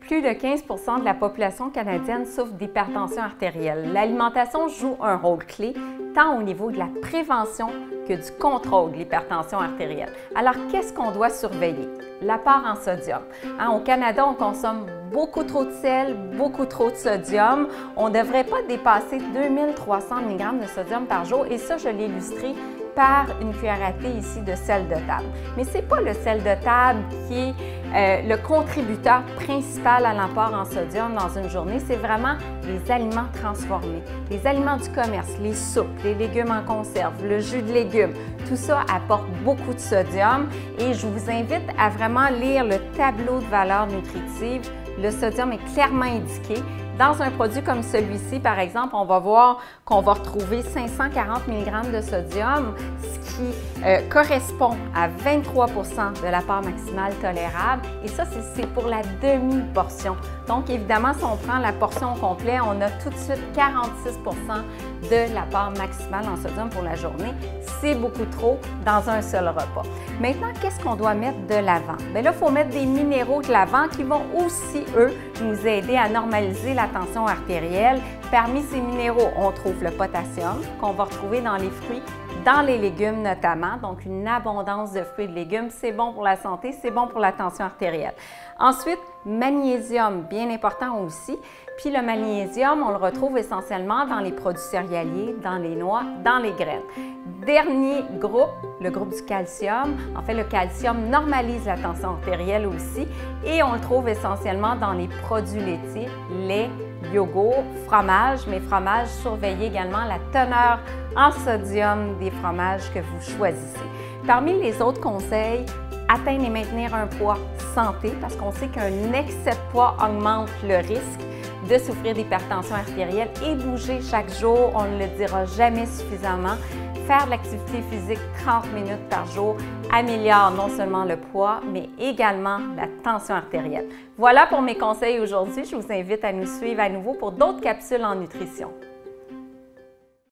plus de 15 % de la population canadienne souffre d'hypertension artérielle. L'alimentation joue un rôle clé, tant au niveau de la prévention que du contrôle de l'hypertension artérielle. Alors, qu'est-ce qu'on doit surveiller? L'apport en sodium. Au Canada, on consomme beaucoup trop de sel, beaucoup trop de sodium. On ne devrait pas dépasser 2300 mg de sodium par jour et ça, je l'ai illustré par une cuillère à thé ici de sel de table. Mais ce n'est pas le sel de table qui est le contributeur principal à l'apport en sodium dans une journée, c'est vraiment les aliments transformés, les aliments du commerce, les soupes, les légumes en conserve, le jus de légumes. Tout ça apporte beaucoup de sodium et je vous invite à vraiment lire le tableau de valeur nutritive. Le sodium est clairement indiqué. Dans un produit comme celui-ci, par exemple, on va voir qu'on va retrouver 540 mg de sodium, ce qui correspond à 23 % de l'apport maximal tolérable. Et ça, c'est pour la demi-portion. Donc, évidemment, si on prend la portion au complet, on a tout de suite 46 % de l'apport maximal en sodium pour la journée. C'est beaucoup trop dans un seul repas. Maintenant, qu'est-ce qu'on doit mettre de l'avant? Bien là, il faut mettre des minéraux de l'avant qui vont aussi, eux, nous aider à normaliser la tension artérielle. Parmi ces minéraux, on trouve le potassium qu'on va retrouver dans les fruits, dans les légumes notamment. Donc, une abondance de fruits et de légumes, c'est bon pour la santé, c'est bon pour la tension artérielle. Ensuite, magnésium, bien important aussi. Puis le magnésium, on le retrouve essentiellement dans les produits céréaliers, dans les noix, dans les graines. Dernier groupe, le groupe du calcium. En fait, le calcium normalise la tension artérielle aussi et on le trouve essentiellement dans les produits laitiers, lait, yogourt, fromage, mais fromage, surveillez également la teneur en sodium des fromages que vous choisissez. Parmi les autres conseils, atteindre et maintenir un poids santé parce qu'on sait qu'un excès de poids augmente le risque de souffrir d'hypertension artérielle et bouger chaque jour, on ne le dira jamais suffisamment. Faire de l'activité physique 30 minutes par jour améliore non seulement le poids, mais également la tension artérielle. Voilà pour mes conseils aujourd'hui. Je vous invite à nous suivre à nouveau pour d'autres capsules en nutrition.